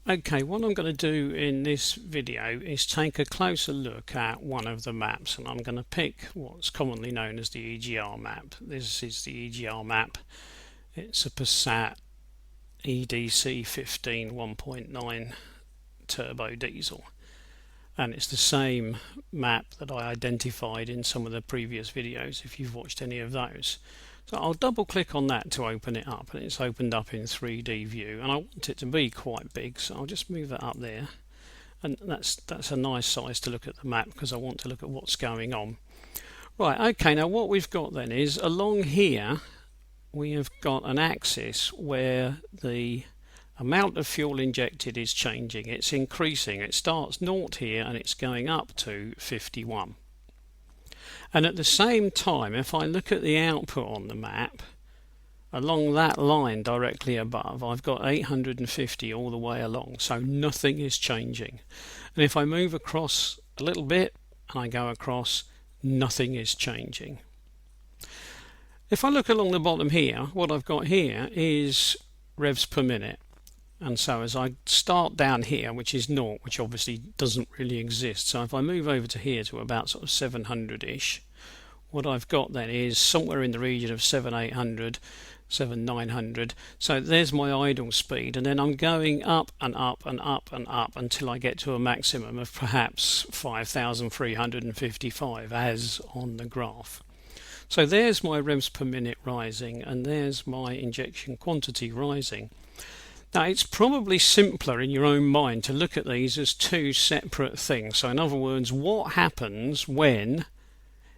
Okay, what I'm going to do in this video is take a closer look at one of the maps, and I'm going to pick what's commonly known as the EGR map. This is the EGR map. It's a Passat EDC 15 1.9 turbo diesel, and it's the same map that I identified in some of the previous videos if you've watched any of those. So I'll double click on that to open it up, and it's opened up in 3D view, and I want it to be quite big, so I'll just move that up there, and that's a nice size to look at the map because I want to look at what's going on. Right, okay, now what we've got then is along here we have got an axis where the amount of fuel injected is changing. It's increasing. It starts 0 here and it's going up to 51. And at the same time, if I look at the output on the map, along that line directly above, I've got 850 all the way along, so nothing is changing. And if I move across a little bit and I go across, nothing is changing. If I look along the bottom here, what I've got here is revs per minute. And so as I start down here, which is 0, which obviously doesn't really exist, so if I move over to here to about sort of 700-ish, what I've got then is somewhere in the region of 7,800, 7,900. So there's my idle speed, and then I'm going up and up and up and up until I get to a maximum of perhaps 5,355 as on the graph. So there's my revs per minute rising, and there's my injection quantity rising. Now, it's probably simpler in your own mind to look at these as two separate things. So in other words, what happens when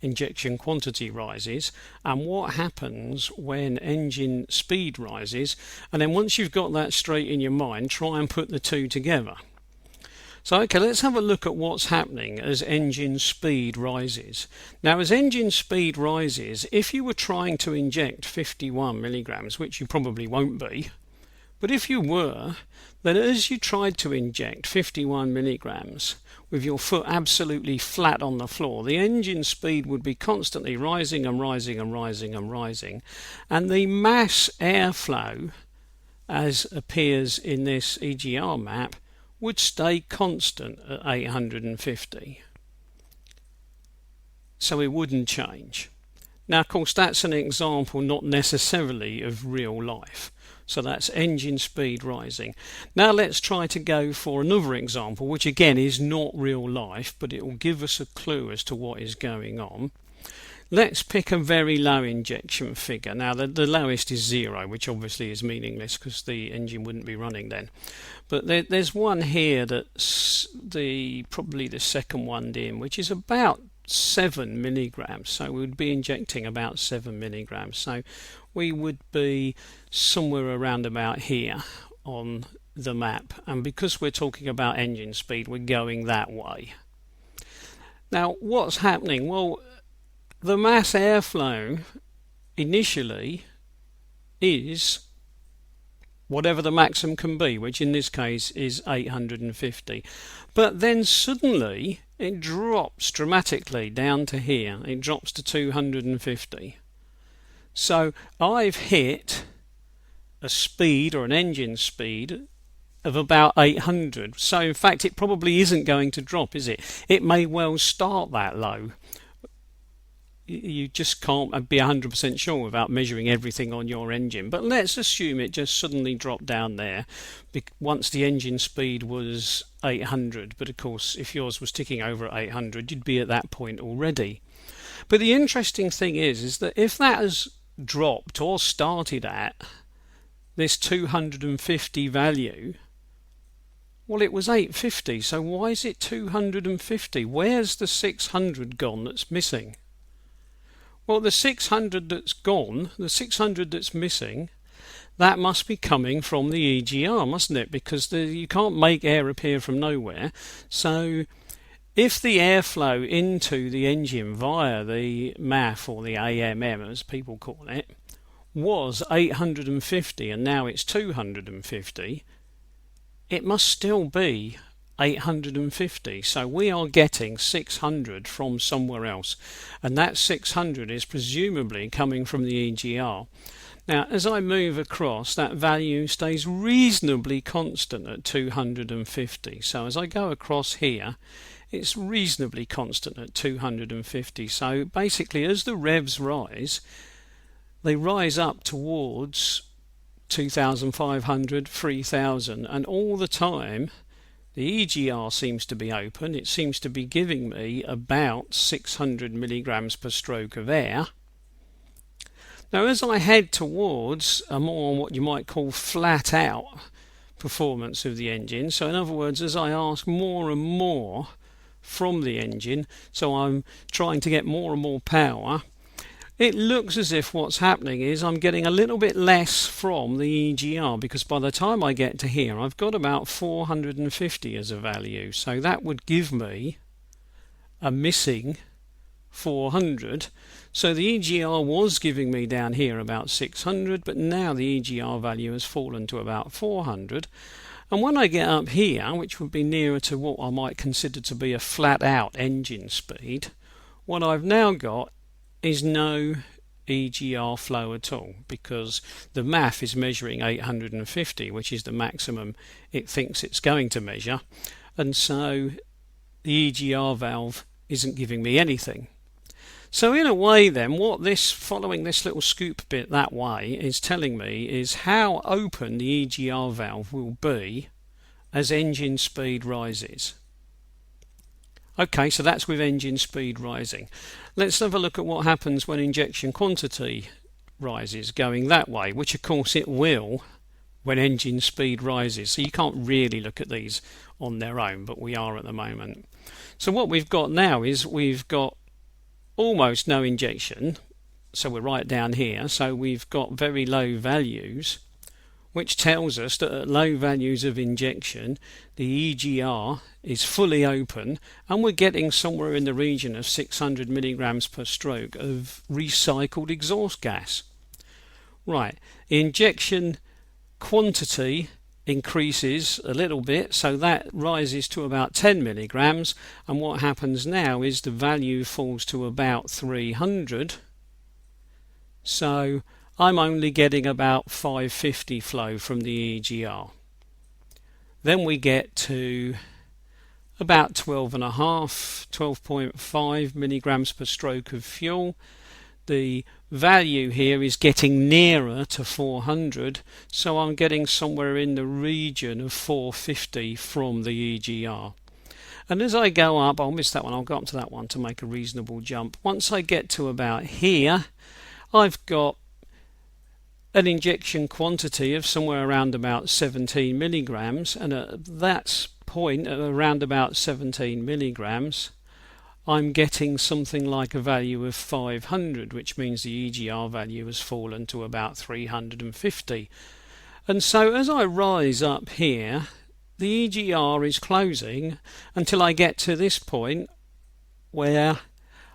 injection quantity rises and what happens when engine speed rises, and then once you've got that straight in your mind, try and put the two together. So okay, let's have a look at what's happening as engine speed rises. Now, as engine speed rises, if you were trying to inject 51 milligrams, which you probably won't be, but if you were, then as you tried to inject 51 milligrams with your foot absolutely flat on the floor, the engine speed would be constantly rising and rising and rising and rising, and the mass airflow, as appears in this EGR map, would stay constant at 850. So it wouldn't change. Now, of course, that's an example not necessarily of real life. So that's engine speed rising. Now let's try to go for another example, which again is not real life, but it will give us a clue as to what is going on. Let's pick a very low injection figure. Now the lowest is 0, which obviously is meaningless because the engine wouldn't be running then. But there's one here that's probably the second one in, which is about 7 milligrams. So we would be injecting about 7 milligrams. So we would be somewhere around about here on the map, and because we're talking about engine speed, we're going that way. Now what's happening? Well, the mass airflow initially is whatever the maximum can be, which in this case is 850, but then suddenly it drops dramatically down to here. It drops to 250. So I've hit a speed, or an engine speed, of about 800. So in fact it probably isn't going to drop, is it? It may well start that low. You just can't be 100% sure without measuring everything on your engine. But let's assume it just suddenly dropped down there once the engine speed was 800. But of course, if yours was ticking over at 800, you'd be at that point already. But the interesting thing is that if that has dropped or started at this 250 value, well, it was 850, so why is it 250? Where's the 600 gone that's missing? Well, the 600 that's gone, the 600 that's missing, that must be coming from the EGR, mustn't it? Because you can't make air appear from nowhere. So if the airflow into the engine via the MAF, or the AMM as people call it, was 850 and now it's 250, it must still be 850. So we are getting 600 from somewhere else, and that 600 is presumably coming from the EGR. Now as I move across, that value stays reasonably constant at 250. So as I go across here, it's reasonably constant at 250. So basically as the revs rise, they rise up towards 2,500, 3,000, and all the time the EGR seems to be open. It seems to be giving me about 600 milligrams per stroke of air. Now as I head towards a more what you might call flat out performance of the engine, so in other words as I ask more and more from the engine, so I'm trying to get more and more power, it looks as if what's happening is I'm getting a little bit less from the EGR, because by the time I get to here I've got about 450 as a value, so that would give me a missing 400. So the EGR was giving me down here about 600, but now the EGR value has fallen to about 400. And when I get up here, which would be nearer to what I might consider to be a flat out engine speed, what I've now got is no EGR flow at all, because the MAF is measuring 850, which is the maximum it thinks it's going to measure, and so the EGR valve isn't giving me anything. So in a way then, what this, following this little scoop bit that way, is telling me is how open the EGR valve will be as engine speed rises. Okay, so that's with engine speed rising. Let's have a look at what happens when injection quantity rises, going that way, which of course it will when engine speed rises. So you can't really look at these on their own, but we are at the moment. So what we've got now is we've got almost no injection, so we're right down here, so we've got very low values, which tells us that at low values of injection the EGR is fully open, and we're getting somewhere in the region of 600 milligrams per stroke of recycled exhaust gas. Right, injection quantity increases a little bit, so that rises to about 10 milligrams, and what happens now is the value falls to about 300, so I'm only getting about 550 flow from the EGR. Then we get to about 12.5 milligrams per stroke of fuel. The value here is getting nearer to 400, so I'm getting somewhere in the region of 450 from the EGR. And as I go up, I'll miss that one, I'll go up to that one to make a reasonable jump. Once I get to about here, I've got an injection quantity of somewhere around about 17 milligrams, and at that point, at around about 17 milligrams, I'm getting something like a value of 500, which means the EGR value has fallen to about 350. And so as I rise up here, the EGR is closing until I get to this point where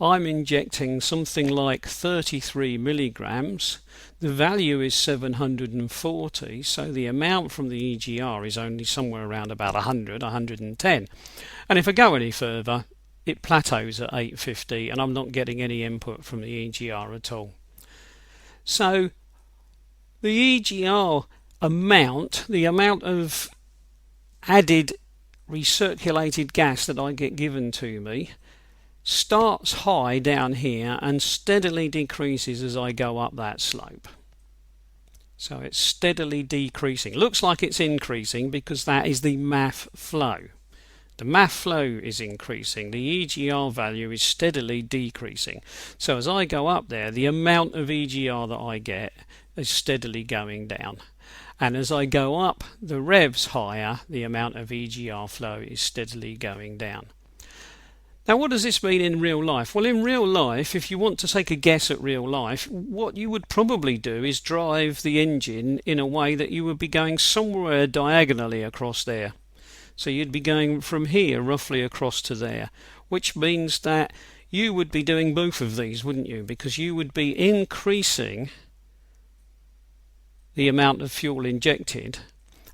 I'm injecting something like 33 milligrams. The value is 740, so the amount from the EGR is only somewhere around about 100, 110. And if I go any further, it plateaus at 850, and I'm not getting any input from the EGR at all. So the EGR amount, the amount of added recirculated gas that I get given to me, starts high down here and steadily decreases as I go up that slope. So it's steadily decreasing. Looks like it's increasing because that is the MAF flow. The MAF flow is increasing. The EGR value is steadily decreasing. So as I go up there, the amount of EGR that I get is steadily going down. And as I go up the revs higher, the amount of EGR flow is steadily going down. Now what does this mean in real life? Well, in real life, if you want to take a guess at real life, what you would probably do is drive the engine in a way that you would be going somewhere diagonally across there. So you'd be going from here roughly across to there, which means that you would be doing both of these, wouldn't you? Because you would be increasing the amount of fuel injected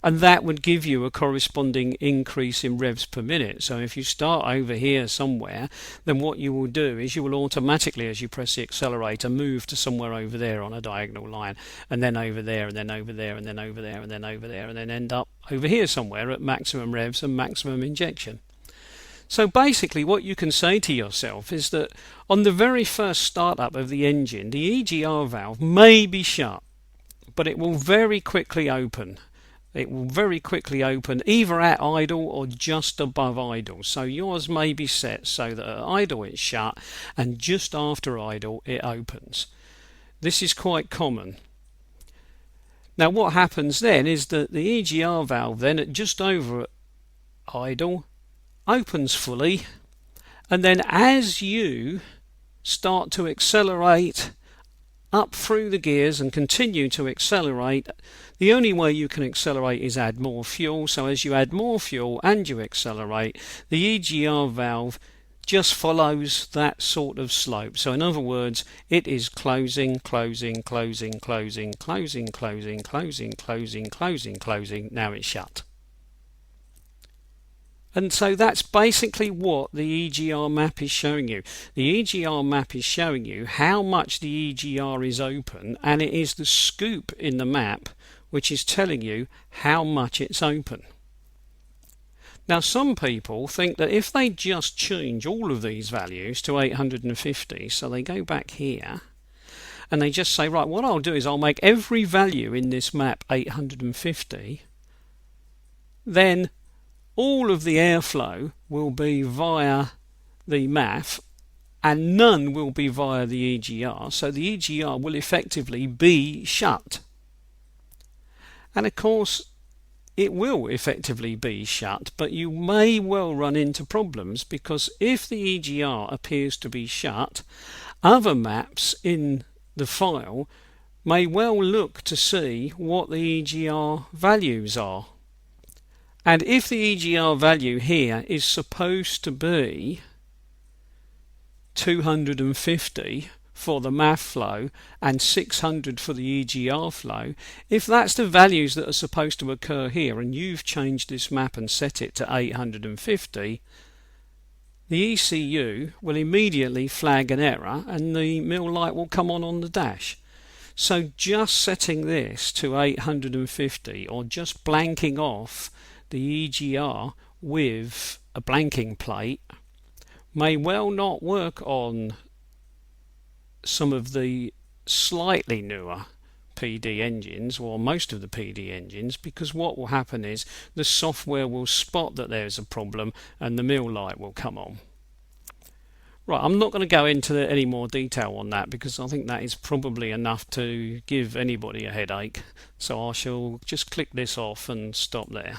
and that would give you a corresponding increase in revs per minute. So if you start over here somewhere, then what you will do is you will automatically, as you press the accelerator, move to somewhere over there on a diagonal line, and then over there, and then over there, and then over there, and then over there, and then end up over here somewhere at maximum revs and maximum injection. So basically what you can say to yourself is that on the very first startup of the engine, the EGR valve may be shut, but it will very quickly open. It will very quickly open either at idle or just above idle. So yours may be set so that at idle it's shut and just after idle it opens. This is quite common. Now what happens then is that the EGR valve then at just over idle opens fully, and then as you start to accelerate up through the gears and continue to accelerate, the only way you can accelerate is add more fuel. So as you add more fuel and you accelerate, the EGR valve just follows that sort of slope. So in other words, it is closing, closing, closing, closing, closing, closing, closing, closing, closing, closing. Now it's shut. And so that's basically what the EGR map is showing you. The EGR map is showing you how much the EGR is open, and it is the scoop in the map which is telling you how much it's open. Now some people think that if they just change all of these values to 850, so they go back here and they just say, right, what I'll do is I'll make every value in this map 850, then all of the airflow will be via the MAF and none will be via the EGR, so the EGR will effectively be shut. And of course it will effectively be shut, but you may well run into problems, because if the EGR appears to be shut, other maps in the file may well look to see what the EGR values are. And if the EGR value here is supposed to be 250 for the MAF flow and 600 for the EGR flow, if that's the values that are supposed to occur here and you've changed this map and set it to 850, the ECU will immediately flag an error and the mill light will come on the dash. So just setting this to 850 or just blanking off the EGR with a blanking plate may well not work on some of the slightly newer PD engines, or most of the PD engines, because what will happen is the software will spot that there's a problem and the mill light will come on. Right, I'm not going to go into any more detail on that because I think that is probably enough to give anybody a headache, so I shall just click this off and stop there.